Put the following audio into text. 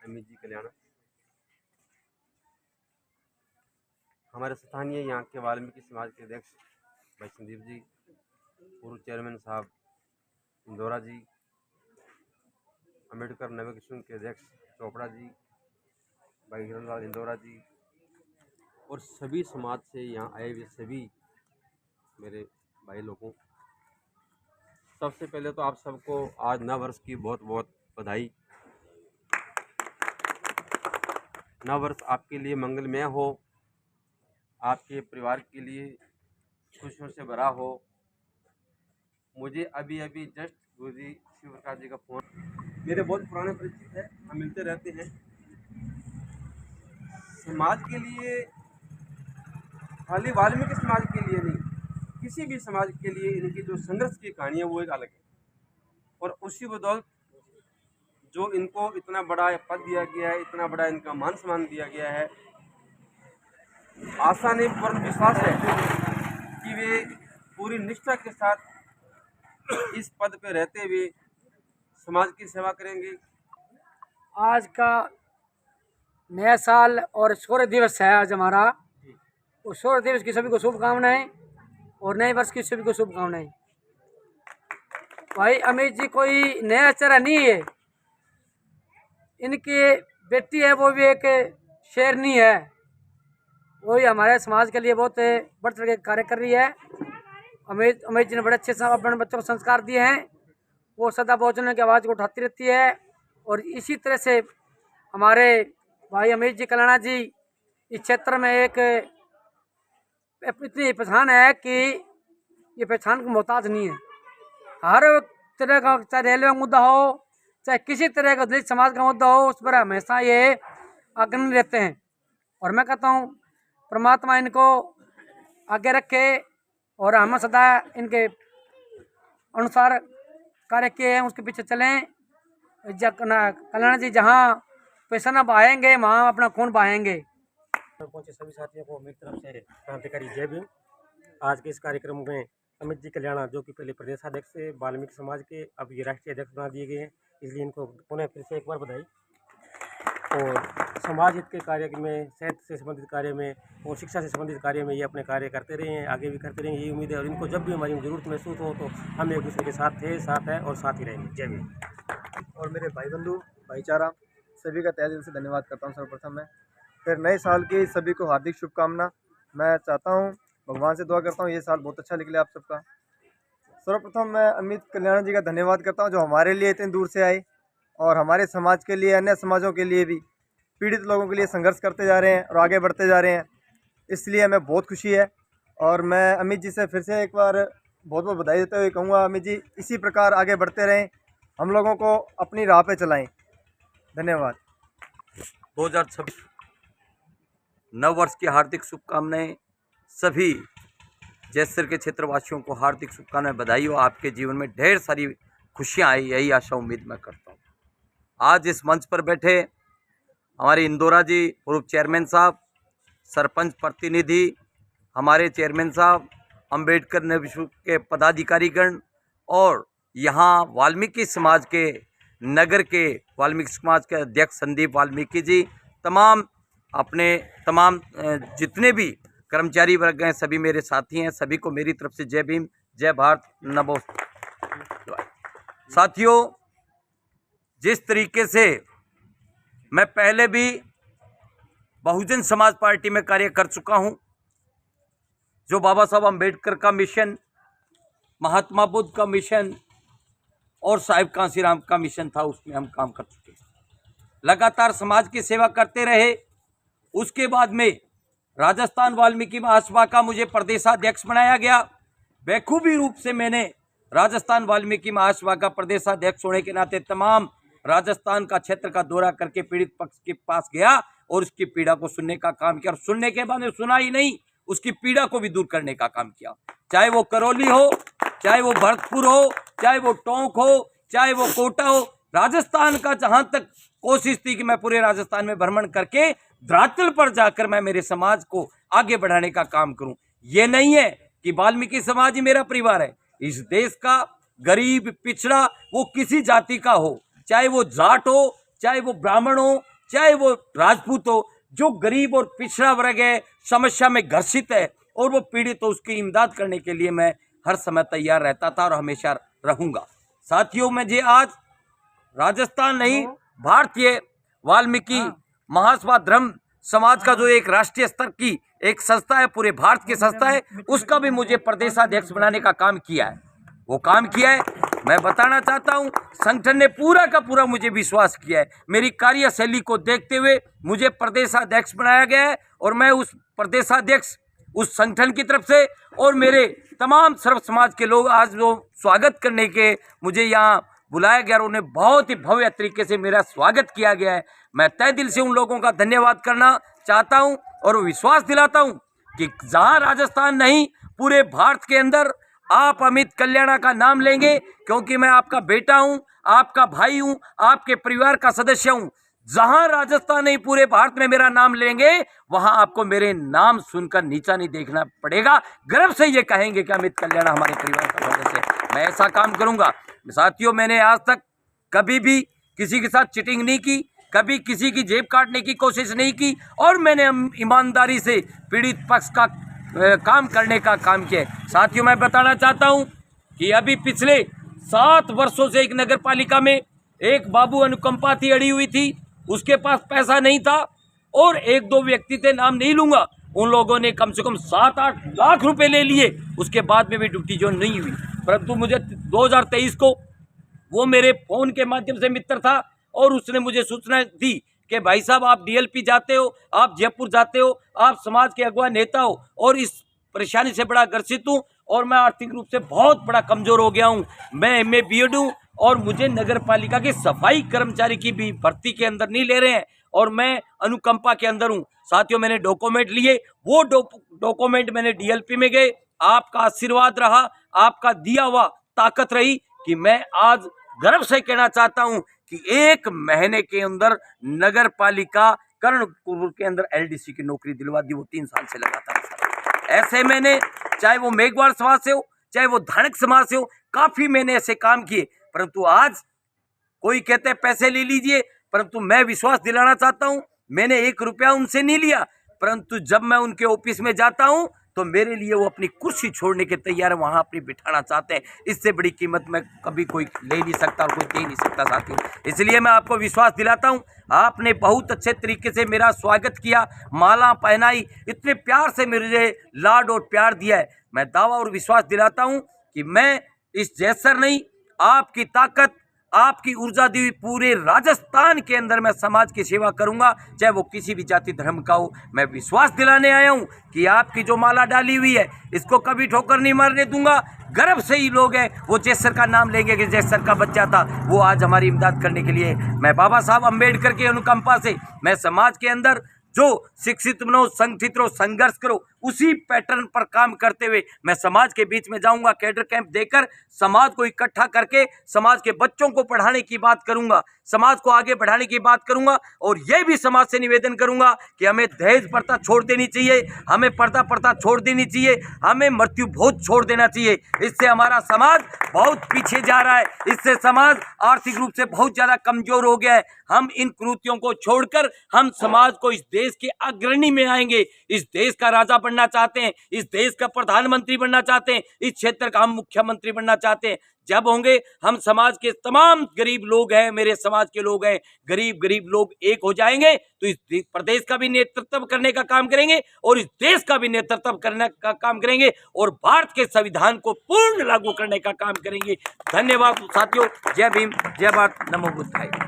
अमित जी कल्याण, हमारे स्थानीय यहाँ के वाल्मीकि समाज के अध्यक्ष भाई संदीप जी, पूर्व चेयरमैन साहब इंदौरा जी, अम्बेडकर नगर किशोर के अध्यक्ष चोपड़ा जी, भाई हिरनलाल इंदौरा जी और सभी समाज से यहाँ आए हुए सभी मेरे भाई लोगों, सबसे पहले तो आप सबको आज नव वर्ष की बहुत बहुत बधाई। नव वर्ष आपके लिए मंगलमय हो, आपके परिवार के लिए खुशियों से भरा हो। मुझे अभी अभी जस्ट गुरुजी शिव प्रकाश जी का फोन, मेरे बहुत पुराने परिचित है, हम मिलते रहते हैं। समाज के लिए, खाली वाल्मीकि समाज के लिए नहीं, किसी भी समाज के लिए इनकी जो संघर्ष की कहानी है वो एक अलग है। और उसी बदौलत जो इनको इतना बड़ा पद दिया गया है, इतना बड़ा इनका मान सम्मान दिया गया है, आशा नहीं परंतु विश्वास है कि वे पूरी निष्ठा के साथ इस पद पे रहते हुए समाज की सेवा करेंगे। आज का नया साल और सूर्य दिवस है आज हमारा, और सूर्य दिवस की सभी को शुभकामनाएं और नए वर्ष की सभी को शुभकामनाएं। भाई अमित जी कोई नया चेहरा नहीं है, इनकी बेटी है वो भी एक शेरनी है, वही हमारे समाज के लिए बहुत बढ़ चढ़ के कार्य कर रही है। अमित जी ने बड़े अच्छे से अपने बच्चों को संस्कार दिए हैं, वो सदा भोजन की आवाज़ को उठाती रहती है। और इसी तरह से हमारे भाई अमित जी कल्याणा जी इस क्षेत्र में एक इतनी पहचान है कि ये पहचान को मोहताज नहीं है। हर तरह का, चाहे रेलवे का मुद्दा हो, चाहे किसी तरह का दलित समाज का मुद्दा हो, उस पर हमेशा ये अग्रणी रहते हैं। और मैं कहता हूँ परमात्मा इनको आगे रखे और हम सदा इनके अनुसार कार्य किए हैं उसके पीछे चलें। कल्याण जी जहाँ पैसा न बहाएंगे वहाँ अपना खून बहाएंगे। पहुंचे सभी साथियों को मेरी तरफ से क्रांतिकारी जय भीम। आज के इस कार्यक्रम में अमित जी कल्याणा जो कि पहले प्रदेशाध्यक्ष थे वाल्मीकि समाज के, अब ये राष्ट्रीय अध्यक्ष बना दिए गए हैं, इसलिए इनको पुनः फिर से एक बार बधाई। और समाज हित के कार्य में, सेहत से संबंधित कार्य में और शिक्षा से संबंधित कार्य में ये अपने कार्य करते रहे हैं, आगे भी करते रहेंगे, ये उम्मीद है। और इनको जब भी हमारी जरूरत महसूस हो तो हम एक दूसरे के साथ थे, साथ हैं और साथ ही रहेंगे। जय भीम। और मेरे भाई बंधु भाईचारा सभी का तहे दिल से धन्यवाद करता हूँ। सर्वप्रथम मैं फिर नए साल की सभी को हार्दिक शुभकामना। मैं चाहता हूँ, भगवान से दुआ करता हूँ ये साल बहुत अच्छा निकले आप सबका। सर्वप्रथम मैं अमित कल्याण जी का धन्यवाद करता हूँ जो हमारे लिए इतने दूर से आए और हमारे समाज के लिए, अन्य समाजों के लिए भी, पीड़ित लोगों के लिए संघर्ष करते जा रहे हैं और आगे बढ़ते जा रहे हैं, इसलिए हमें बहुत खुशी है। और मैं अमित जी से फिर से एक बार बहुत बहुत बधाई देते हुए कहूँगा, अमित जी इसी प्रकार आगे बढ़ते रहें, हम लोगों को अपनी राह पे चलाएं। धन्यवाद। 2026 नव वर्ष की हार्दिक शुभकामनाएं। सभी जैसर के क्षेत्रवासियों को हार्दिक शुभकामनाएं, बधाई हो। आपके जीवन में ढेर सारी खुशियां आई, यही आशा उम्मीद मैं करता हूं। आज इस मंच पर बैठे हमारे इंदौरा जी पूर्व चेयरमैन साहब, सरपंच प्रतिनिधि, हमारे चेयरमैन साहब, अम्बेडकर नगर के पदाधिकारीगण और यहाँ वाल्मीकि समाज के नगर के वाल्मीकि समाज के अध्यक्ष संदीप वाल्मीकि जी, तमाम जितने भी कर्मचारी वर्ग हैं, सभी मेरे साथी हैं, सभी को मेरी तरफ से जय भीम, जय भारत, नमो। साथियों, जिस तरीके से मैं पहले भी बहुजन समाज पार्टी में कार्य कर चुका हूं, जो बाबा साहब अम्बेडकर का मिशन, महात्मा बुद्ध का मिशन और साहिब कांसीराम का मिशन था, उसमें हम काम कर चुके हैं। लगातार समाज की सेवा करते रहे। उसके बाद में राजस्थान वाल्मीकि महासभा का मुझे प्रदेशाध्यक्ष बनाया गया। बेखूबी रूप से मैंने राजस्थान वाल्मीकि महासभा का प्रदेशाध्यक्ष होने के नाते तमाम राजस्थान का क्षेत्र का दौरा करके पीड़ित पक्ष के पास गया और उसकी पीड़ा को सुनने का काम किया। और सुनने के बाद में सुना ही नहीं, उसकी पीड़ा को भी दूर करने का काम किया। चाहे वो करौली हो, चाहे वो भरतपुर हो, चाहे वो टोंक हो, चाहे वो कोटा हो, राजस्थान का जहां तक कोशिश थी कि मैं पूरे राजस्थान में भ्रमण करके धरातल पर जाकर मैं मेरे समाज को आगे बढ़ाने का काम करूं। ये नहीं है कि वाल्मीकि समाज ही मेरा परिवार है। इस देश का गरीब, पिछड़ा, वो किसी जाति का हो, चाहे वो जाट हो, चाहे वो ब्राह्मण हो, चाहे वो राजपूत हो, जो गरीब और पिछड़ा वर्ग है, समस्या में घर्षित है और वो पीड़ित हो, उसकी इमदाद करने के लिए मैं हर समय तैयार रहता था और हमेशा रहूँगा। साथियों, मुझे आज राजस्थान नहीं, भारतीय वाल्मीकि महासभा धर्म समाज का जो एक राष्ट्रीय स्तर की एक संस्था है, पूरे भारत की संस्था है, उसका भी मुझे प्रदेशाध्यक्ष बनाने का काम किया है। वो काम किया है, मैं बताना चाहता हूँ, संगठन ने पूरा का पूरा मुझे विश्वास किया है। मेरी कार्यशैली को देखते हुए मुझे प्रदेशाध्यक्ष बनाया गया है और मैं उस प्रदेशाध्यक्ष उस संगठन की तरफ से और मेरे तमाम सर्व समाज के लोग आज जो स्वागत करने के मुझे यहाँ बुलाया गया और उन्हें बहुत ही भव्य तरीके से मेरा स्वागत किया गया है। मैं तहे दिल से उन लोगों का धन्यवाद करना चाहता हूं और विश्वास दिलाता हूं कि जहां राजस्थान नहीं, पूरे भारत के अंदर आप अमित कल्याणा का नाम लेंगे, क्योंकि मैं आपका बेटा हूं, आपका भाई हूं, आपके परिवार का सदस्य हूं। जहां राजस्थान नहीं, पूरे भारत में मेरा नाम लेंगे, वहां आपको मेरे नाम सुनकर नीचा नहीं देखना पड़ेगा। गर्व से ये कहेंगे कि अमित कल्याणा हमारे परिवार का सदस्य है। मैं ऐसा काम करूंगा। साथियों, मैंने आज तक कभी भी किसी के साथ चीटिंग नहीं की, कभी किसी की जेब काटने की कोशिश नहीं की और मैंने ईमानदारी से पीड़ित पक्ष का काम करने का काम किया है। साथियों, मैं बताना चाहता हूं कि अभी पिछले 7 वर्षों से एक नगर पालिका में एक बाबू अनुकंपा थी, अड़ी हुई थी, उसके पास पैसा नहीं था और 1-2 व्यक्ति थे, नाम नहीं लूंगा, उन लोगों ने कम से कम 7-8 लाख रुपए ले लिए। उसके बाद में भी ड्यूटी जो नहीं हुई, परंतु मुझे 2023 को वो मेरे फ़ोन के माध्यम से मित्र था और उसने मुझे सूचना दी कि भाई साहब, आप DLP जाते हो, आप जयपुर जाते हो, आप समाज के अगवा नेता हो और इस परेशानी से बड़ा ग्रसित हूँ और मैं आर्थिक रूप से बहुत बड़ा कमज़ोर हो गया हूँ। मैं MA BEd हूँ और मुझे नगर पालिका के सफाई कर्मचारी की भी भर्ती के अंदर नहीं ले रहे हैं और मैं अनुकंपा के अंदर हूँ। साथियों, मैंने डॉक्यूमेंट लिए, वो डॉक्यूमेंट मैंने DLP में गए, आपका आशीर्वाद रहा, आपका दिया हुआ ताकत रही कि मैं आज गर्व से कहना चाहता हूं कि 1 महीने के अंदर नगर पालिका कर्णपुर के अंदर LDC की नौकरी दिलवा दी। वो 3 साल से लगातार ऐसे मैंने, चाहे वो मेघवाल समाज से हो, चाहे वो धानक समाज से हो, काफी मैंने ऐसे काम किए। परंतु आज कोई कहते हैं पैसे ले लीजिए, परंतु मैं विश्वास दिलाना चाहता हूं, मैंने 1 रुपया उनसे नहीं लिया, परंतु जब मैं उनके ऑफिस में जाता हूं तो मेरे लिए वो अपनी कुर्सी छोड़ने के तैयार है, वहाँ अपनी बिठाना चाहते हैं। इससे बड़ी कीमत में कभी कोई ले नहीं सकता और कोई दे नहीं सकता साथियों। इसलिए मैं आपको विश्वास दिलाता हूँ, आपने बहुत अच्छे तरीके से मेरा स्वागत किया, माला पहनाई, इतने प्यार से मुझे लाड और प्यार दिया है। मैं दावा और विश्वास दिलाता हूँ कि मैं इस जैसर नहीं, आपकी ताकत, आपकी ऊर्जा दी हुई पूरे राजस्थान के अंदर मैं समाज की सेवा करूंगा, चाहे वो किसी भी जाति धर्म का हो। मैं विश्वास दिलाने आया हूं कि आपकी जो माला डाली हुई है, इसको कभी ठोकर नहीं मारने दूंगा। गर्व से ही लोग हैं वो जैसर का नाम लेंगे कि जैसर का बच्चा था, वो आज हमारी इमदाद करने के लिए। मैं बाबा साहब अम्बेडकर की अनुकंपा से मैं समाज के अंदर जो शिक्षित बनो, संगठित रहो, संघर्ष करो, उसी पैटर्न पर काम करते हुए मैं समाज के बीच में जाऊंगा। कैडर कैंप देकर समाज को इकट्ठा करके समाज के बच्चों को पढ़ाने की बात करूंगा, समाज को आगे बढ़ाने की बात करूंगा और यह भी समाज से निवेदन करूंगा कि हमें दहेज प्रथा छोड़ देनी चाहिए, हमें पर्दा प्रथा छोड़ देनी चाहिए, हमें मृत्यु भोज छोड़ देना चाहिए। इससे हमारा समाज बहुत पीछे जा रहा है, इससे समाज आर्थिक रूप से बहुत ज़्यादा कमजोर हो गया है। हम इन कुरीतियों को छोड़कर हम समाज को इस देश के अग्रणी में आएंगे, इस देश का राजा बनना चाहते हैं, इस देश का प्रधानमंत्री बनना चाहते हैं, इस क्षेत्र का हम मुख्यमंत्री बनना चाहते हैं। जब होंगे हम समाज के तमाम गरीब लोग हैं, मेरे समाज के लोग हैं, गरीब लोग एक हो जाएंगे तो इस प्रदेश का भी नेतृत्व करने का काम करेंगे और इस देश का भी नेतृत्व करने का काम करेंगे और भारत के संविधान को पूर्ण लागू करने का काम करेंगे। धन्यवाद साथियों। जय भीम, जय भारत, नमो बुद्धाय।